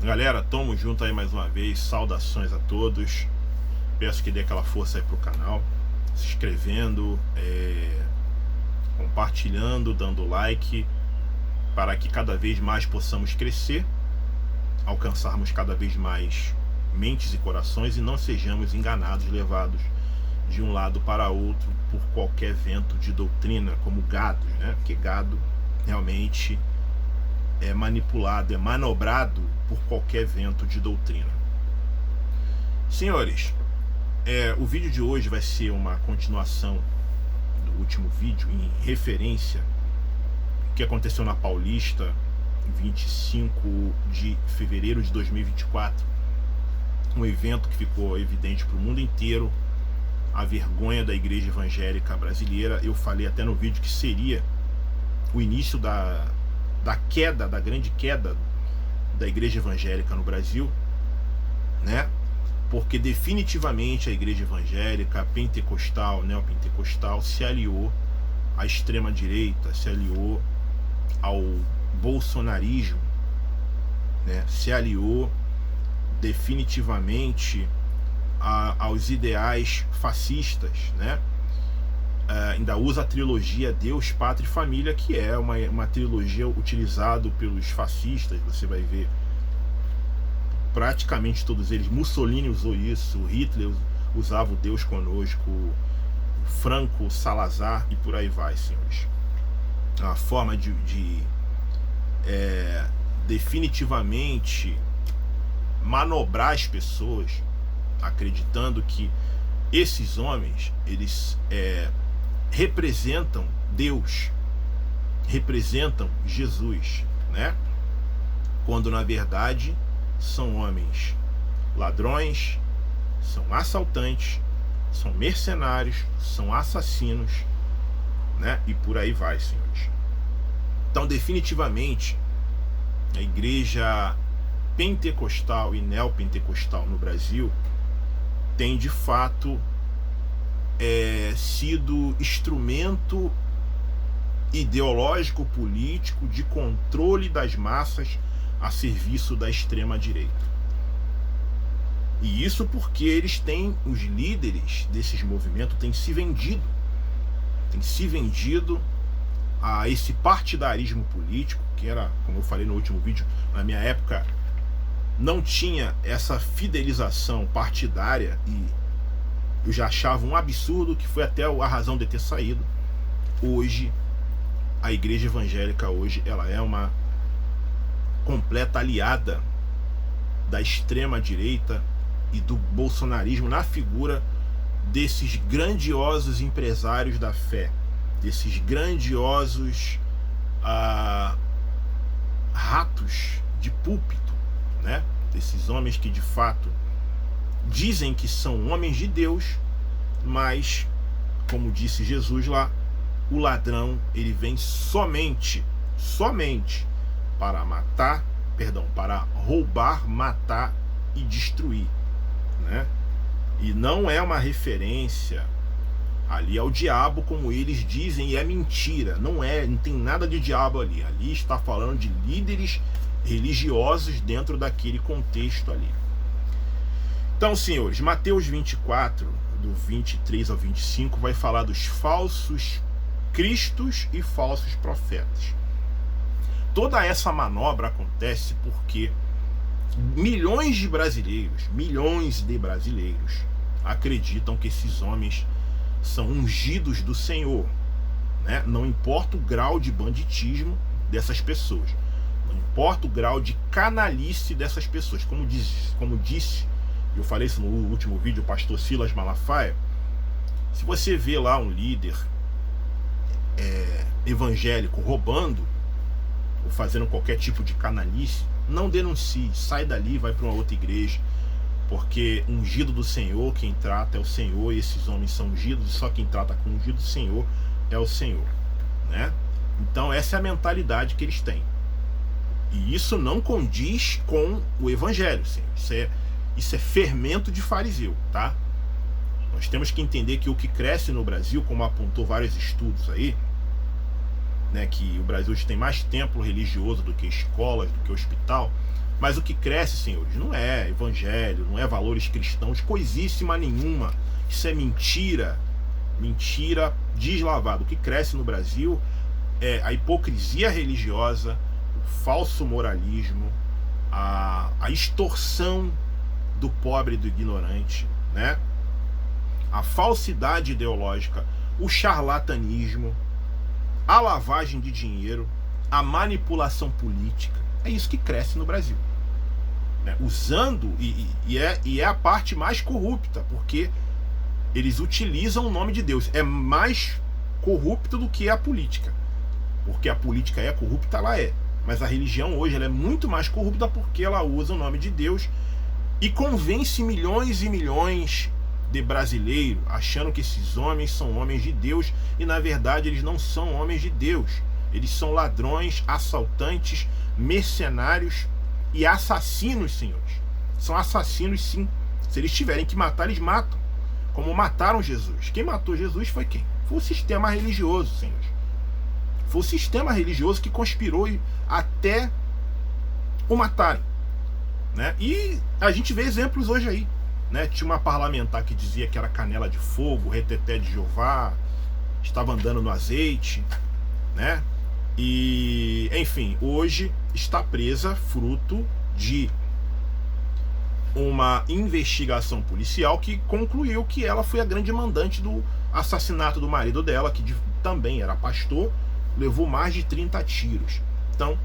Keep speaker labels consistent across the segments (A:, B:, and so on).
A: Galera, tamo junto aí mais uma vez. Saudações a todos. Peço que dê aquela força aí pro canal, se inscrevendo, compartilhando, dando like, para que cada vez mais possamos crescer, alcançarmos cada vez mais mentes e corações e não sejamos enganados, levados de um lado para outro por qualquer vento de doutrina, como gados, né? Porque gado realmente é manipulado, é manobrado por qualquer vento de doutrina. Senhores, o vídeo de hoje vai ser uma continuação do último vídeo, em referência ao que aconteceu na Paulista em 25 de fevereiro de 2024, um evento que ficou evidente para o mundo inteiro, a vergonha da igreja evangélica brasileira. Eu falei até no vídeo que seria o início da queda, da grande queda da igreja evangélica no Brasil, né? Porque definitivamente a igreja evangélica, pentecostal, neopentecostal, se aliou à extrema direita, se aliou ao bolsonarismo, né? Se aliou definitivamente aos ideais fascistas, né? Ainda usa a trilogia Deus, Pátria e Família, que é uma trilogia utilizada pelos fascistas. Você vai ver praticamente todos eles. Mussolini usou isso, Hitler usava o Deus conosco, Franco, Salazar e por aí vai, senhores. É uma forma de definitivamente manobrar as pessoas, acreditando que esses homens, eles representam Deus, representam Jesus, né? Quando na verdade são homens ladrões, são assaltantes, são mercenários, são assassinos, né? E por aí vai, senhores. Então, definitivamente, a igreja pentecostal e neopentecostal no Brasil tem de fato sido instrumento ideológico político de controle das massas a serviço da extrema direita. E isso porque eles têm, os líderes desses movimentos têm se vendido a esse partidarismo político, que era, como eu falei no último vídeo, na minha época não tinha essa fidelização partidária e eu já achava um absurdo, que foi até a razão de ter saído. Hoje, a igreja evangélica hoje, ela é uma completa aliada da extrema direita e do bolsonarismo, na figura desses grandiosos empresários da fé, desses grandiosos ratos de púlpito, né? Desses homens que de fato dizem que são homens de Deus, mas, como disse Jesus lá, o ladrão, ele vem somente para para roubar, matar e destruir, né? E não é uma referência ali ao diabo, como eles dizem, e é mentira. Não tem nada de diabo ali. Ali está falando de líderes religiosos dentro daquele contexto ali. Então, senhores, Mateus 24, do 23 ao 25, vai falar dos falsos cristos e falsos profetas. Toda essa manobra acontece porque milhões de brasileiros acreditam que esses homens são ungidos do Senhor, né? Não importa o grau de banditismo dessas pessoas, não importa o grau de canalice dessas pessoas, como disse, eu falei isso no último vídeo, o pastor Silas Malafaia. Se você vê lá um líder evangélico roubando ou fazendo qualquer tipo de canalice, não denuncie, sai dali, vai para uma outra igreja, porque ungido do Senhor, quem trata é o Senhor, e esses homens são ungidos, e só quem trata com o ungido do Senhor é o Senhor, né? Então essa é a mentalidade que eles têm, e isso não condiz com o evangelho, senhor. Isso é fermento de fariseu, tá? Nós temos que entender que o que cresce no Brasil, como apontou vários estudos aí, né, que o Brasil hoje tem mais templo religioso do que escolas, do que hospital, Mas o que cresce, senhores, não é evangelho, não é valores cristãos, coisíssima nenhuma. Isso é mentira, mentira deslavada. O que cresce no Brasil é a hipocrisia religiosa, o falso moralismo, a extorsão do pobre e do ignorante, né? A falsidade ideológica, o charlatanismo, a lavagem de dinheiro, a manipulação política. É isso que cresce no Brasil, né? Usando, e é a parte mais corrupta, porque eles utilizam o nome de Deus. É mais corrupto do que a política, porque a política é corrupta, ela é, mas a religião hoje ela é muito mais corrupta porque ela usa o nome de Deus e convence milhões e milhões de brasileiros achando que esses homens são homens de Deus, e na verdade eles não são homens de Deus. Eles são ladrões, assaltantes, mercenários e assassinos, senhores. São assassinos, sim. Se eles tiverem que matar, eles matam, como mataram Jesus. Quem matou Jesus foi quem? Foi o sistema religioso, senhores. Foi o sistema religioso que conspirou até o matarem, né? E a gente vê exemplos hoje aí, né? Tinha uma parlamentar que dizia que era canela de fogo, reteté de Jeová, estava andando no azeite, né? E, enfim, hoje está presa fruto de uma investigação policial que concluiu que ela foi a grande mandante do assassinato do marido dela, que também era pastor, levou mais de 30 tiros. Então,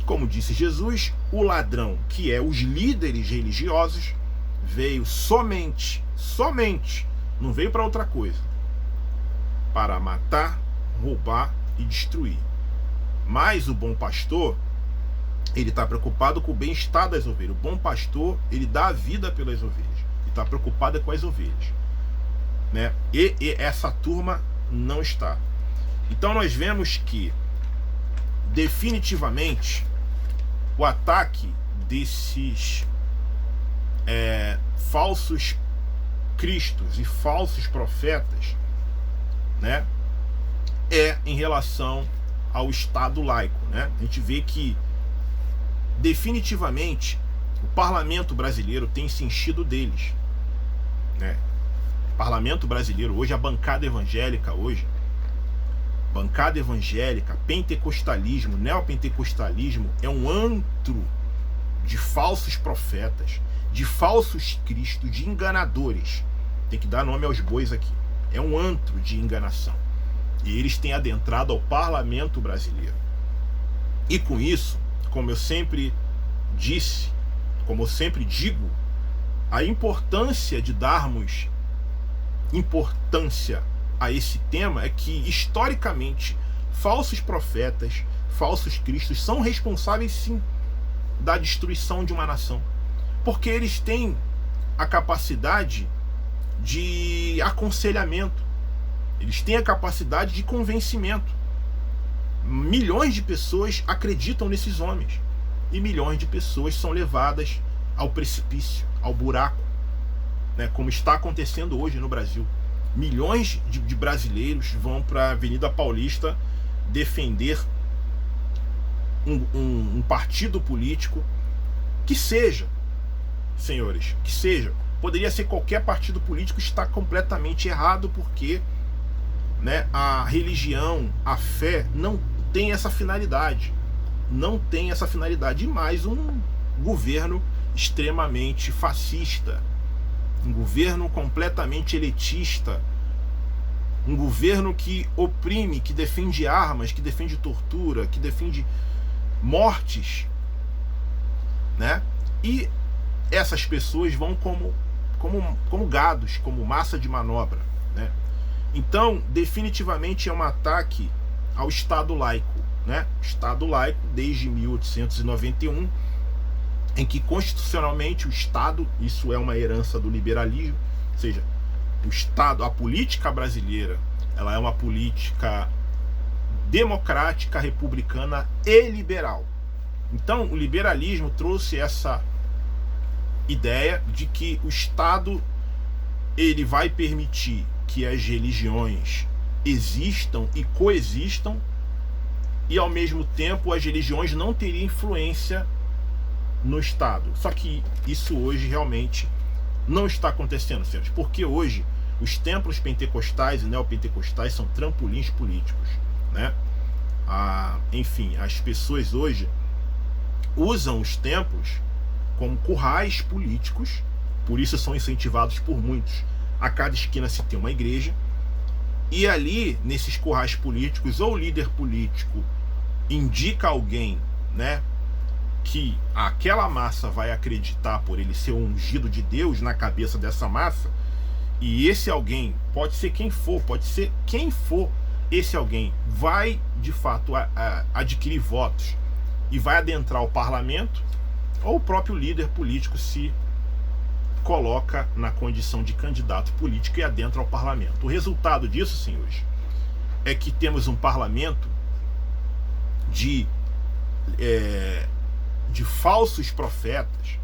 A: como disse Jesus, o ladrão, que é os líderes religiosos, veio somente, não veio para outra coisa, para matar, roubar e destruir. Mas o bom pastor, ele está preocupado com o bem-estar das ovelhas. O bom pastor, ele dá a vida pelas ovelhas. Ele está preocupado com as ovelhas, né? E essa turma não está. Então nós vemos que definitivamente o ataque desses falsos cristos e falsos profetas, né, é em relação ao Estado laico, né? A gente vê que definitivamente o parlamento brasileiro tem se enchido deles, né? O parlamento brasileiro hoje, a bancada evangélica hoje, pentecostalismo, neopentecostalismo, é um antro de falsos profetas, de falsos cristos, de enganadores. Tem que dar nome aos bois aqui. É um antro de enganação. E eles têm adentrado ao parlamento brasileiro. E com isso, como eu sempre disse, como eu sempre digo, a importância de darmos importância a esse tema é que, historicamente, falsos profetas, falsos cristos são responsáveis, sim, da destruição de uma nação. Porque eles têm a capacidade de aconselhamento, eles têm a capacidade de convencimento. Milhões de pessoas acreditam nesses homens, e milhões de pessoas são levadas ao precipício, ao buraco, né, como está acontecendo hoje no Brasil. Milhões de brasileiros vão para a Avenida Paulista defender um partido político que seja, senhores, que seja. Poderia ser qualquer partido político, está completamente errado, porque, né, a religião, a fé não tem essa finalidade. Não tem essa finalidade. E mais um governo extremamente fascista, um governo completamente elitista, um governo que oprime, que defende armas, que defende tortura, que defende mortes, né? E essas pessoas vão como gados, como massa de manobra, né? Então, definitivamente é um ataque ao Estado laico, né? Estado laico desde 1891, em que constitucionalmente o Estado, isso é uma herança do liberalismo, ou seja, o Estado, a política brasileira, ela é uma política democrática, republicana e liberal. Então, o liberalismo trouxe essa ideia de que o Estado, ele vai permitir que as religiões existam e coexistam, e ao mesmo tempo as religiões não teriam influência no Estado. Só que isso hoje realmente não está acontecendo, senhores, porque hoje os templos pentecostais e neopentecostais são trampolins políticos, né? Enfim, as pessoas hoje usam os templos como currais políticos, por isso são incentivados por muitos. A cada esquina se tem uma igreja, e ali, nesses currais políticos, ou o líder político indica alguém, né, que aquela massa vai acreditar por ele ser um ungido de Deus na cabeça dessa massa, e esse alguém pode ser quem for, esse alguém vai de fato adquirir votos e vai adentrar o parlamento, ou o próprio líder político se coloca na condição de candidato político e adentra ao parlamento. O resultado disso, senhores, é que temos um parlamento de falsos profetas,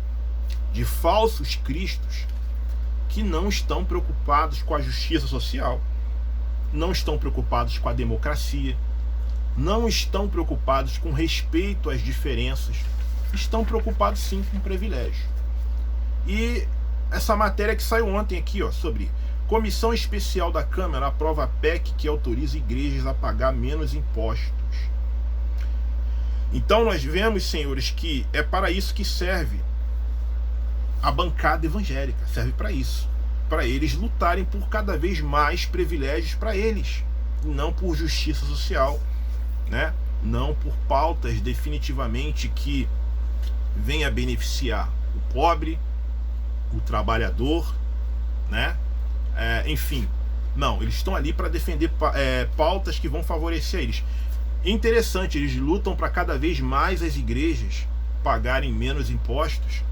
A: de falsos cristos, que não estão preocupados com a justiça social, não estão preocupados com a democracia, não estão preocupados com respeito às diferenças, estão preocupados sim com privilégio. E essa matéria que saiu ontem aqui, ó, sobre Comissão Especial da Câmara aprova a PEC que autoriza igrejas a pagar menos impostos. Então nós vemos, senhores, que é para isso que serve a bancada evangélica, serve para isso, para eles lutarem por cada vez mais privilégios para eles, não por justiça social, né? Não por pautas definitivamente que venha beneficiar o pobre, o trabalhador, né? Enfim, não, eles estão ali para defender pautas que vão favorecer eles. Interessante, eles lutam para cada vez mais as igrejas pagarem menos impostos,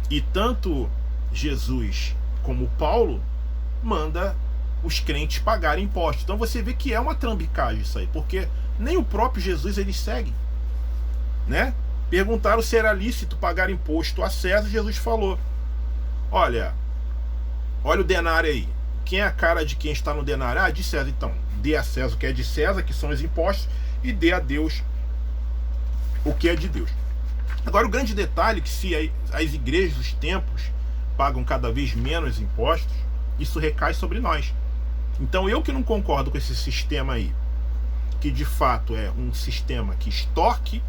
A: e tanto Jesus como Paulo manda os crentes pagarem impostos. Então você vê que é uma trambicagem isso aí, porque nem o próprio Jesus eles seguem, né? Perguntaram se era lícito pagar imposto a César, Jesus falou: olha o denário aí, quem é a cara de quem está no denário? Ah, de César. Então dê a César o que é de César, que são os impostos, e dê a Deus o que é de Deus. Agora, o grande detalhe é que se as igrejas, os templos, pagam cada vez menos impostos, isso recai sobre nós. Então eu que não concordo com esse sistema aí, que de fato é um sistema que extorque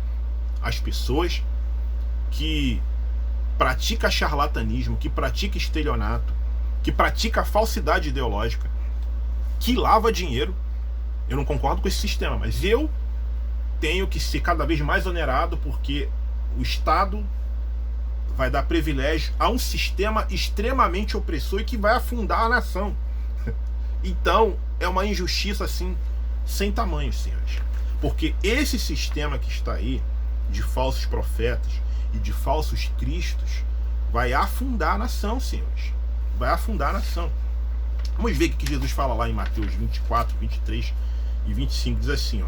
A: as pessoas, que pratica charlatanismo, que pratica estelionato, que pratica falsidade ideológica, que lava dinheiro. Eu não concordo com esse sistema, mas eu tenho que ser cada vez mais onerado, porque o Estado vai dar privilégio a um sistema extremamente opressor e que vai afundar a nação. Então é uma injustiça assim sem tamanho, senhores, porque esse sistema que está aí de falsos profetas e de falsos cristos vai afundar a nação, senhores, vai afundar a nação. Vamos ver o que Jesus fala lá em Mateus 24, 23 e 25, diz assim, ó: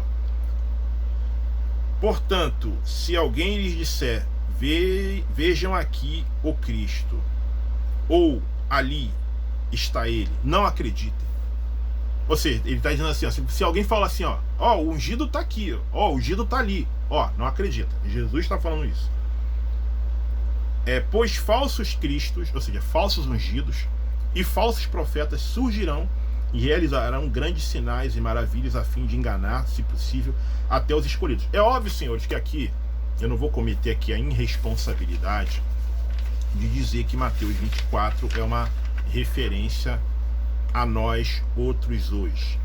A: portanto, se alguém lhes disser, vejam aqui o Cristo, ou ali está ele, não acreditem. Ou seja, ele está dizendo assim, ó, se alguém fala assim, ó, o ungido está aqui, ó, o ungido está ali, ó, não acredita. Jesus está falando isso. Pois falsos cristos, ou seja, falsos ungidos e falsos profetas surgirão e realizarão grandes sinais e maravilhas a fim de enganar, se possível, até os escolhidos. É óbvio, senhores, que aqui eu não vou cometer aqui a irresponsabilidade de dizer que Mateus 24 é uma referência a nós outros hoje.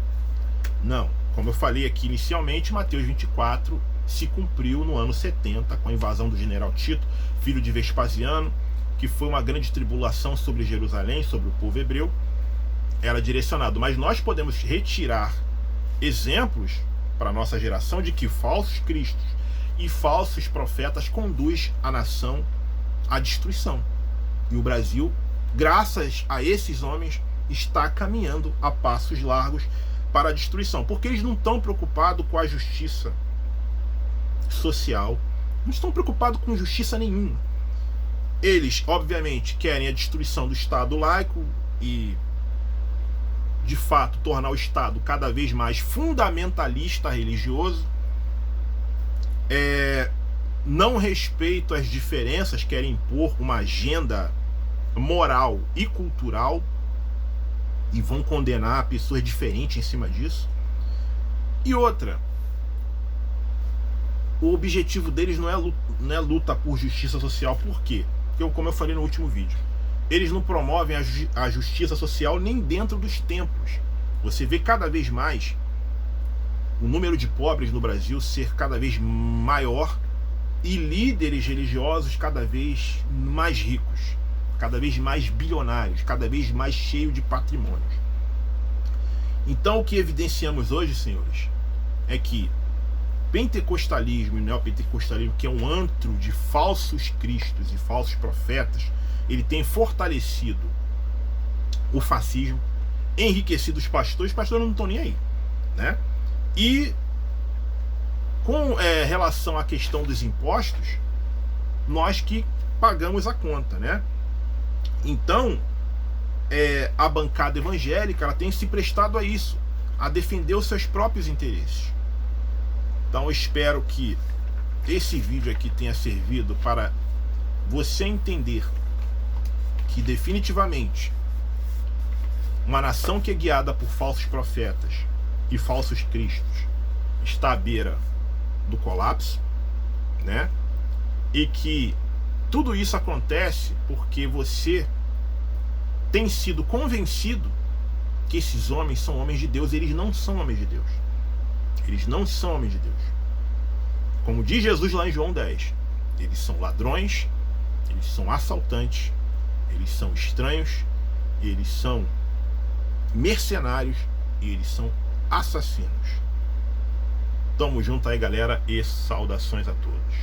A: Não, como eu falei aqui inicialmente, Mateus 24 se cumpriu no ano 70 com a invasão do general Tito, filho de Vespasiano, que foi uma grande tribulação sobre Jerusalém, sobre o povo hebreu. Era direcionado, mas nós podemos retirar exemplos para a nossa geração de que falsos cristos e falsos profetas conduzem a nação à destruição. E o Brasil, graças a esses homens, está caminhando a passos largos para a destruição, porque eles não estão preocupados com a justiça social, não estão preocupados com justiça nenhuma. Eles, obviamente, querem a destruição do Estado laico e, de fato, tornar o Estado cada vez mais fundamentalista religioso, não respeitam as diferenças, querem impor uma agenda moral e cultural e vão condenar pessoas diferentes em cima disso. E outra, o objetivo deles não é luta por justiça social. Por quê? Porque, como eu falei no último vídeo, eles não promovem a justiça social nem dentro dos templos. Você vê cada vez mais o número de pobres no Brasil ser cada vez maior e líderes religiosos cada vez mais ricos, cada vez mais bilionários, cada vez mais cheios de patrimônios. Então o que evidenciamos hoje, senhores, é que pentecostalismo e neopentecostalismo, que é um antro de falsos cristos e falsos profetas, ele tem fortalecido o fascismo, enriquecido os pastores não estão nem aí, né? E com relação à questão dos impostos, nós que pagamos a conta, né? Então, a bancada evangélica, ela tem se prestado a isso, a defender os seus próprios interesses. Então eu espero que esse vídeo aqui tenha servido para você entender que definitivamente uma nação que é guiada por falsos profetas e falsos cristos está à beira do colapso, né? E que tudo isso acontece porque você tem sido convencido que esses homens são homens de Deus. Eles não são homens de Deus. Eles não são homens de Deus. Como diz Jesus lá em João 10, eles são ladrões, eles são assaltantes, eles são estranhos, eles são mercenários e eles são assassinos. Tamo junto aí, galera, e saudações a todos.